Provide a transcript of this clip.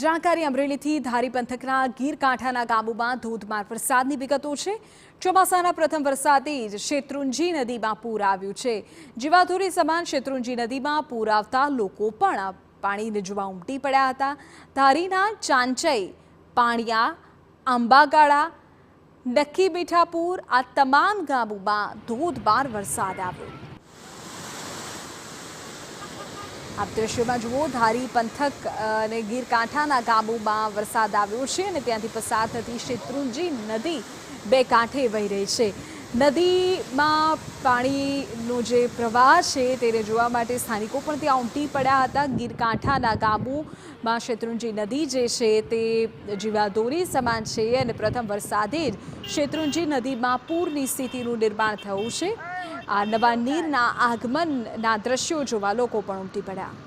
જાણકારી અમરેલીથી ધારી પંથકના ગીરકાંઠાના ગામોમાં ધોધમાર વરસાદની વિગતો છે। ચોમાસાના પ્રથમ વરસાદે જ શેત્રુંજી નદીમાં પૂર આવ્યું છે। જીવાધોરી સમાન શેત્રુંજી નદીમાં પૂર આવતા લોકો પણ પાણીને જોવા ઉમટી પડ્યા હતા। ધારીના ચાંચઈ, પાણિયા, આંબાગાળા, નક્કી મીઠાપુર આ તમામ ગામોમાં ધોધમાર વરસાદ આવ્યો। આપ દ્રશ્યોમાં જુઓ, ધારી પંથક અને ગીરકાંઠાના ગામોમાં વરસાદ આવ્યો છે અને ત્યાંથી પસાર થતી શેત્રુંજી નદી બે કાંઠે વહી રહી છે। નદીમાં પાણીનો જે પ્રવાહ છે તેને જોવા માટે સ્થાનિકો પણ ત્યાં ઉમટી પડ્યા હતા। ગીરકાંઠાના ગામોમાં શેત્રુંજી નદી જે છે તે જીવાદોરી સમાન છે અને પ્રથમ વરસાદે જ શેત્રુંજી નદીમાં પૂરની સ્થિતિનું નિર્માણ થયું છે। આ નવા નીરના આગમનના દ્રશ્યો જોવા લોકો પણ ઉમટી પડ્યા।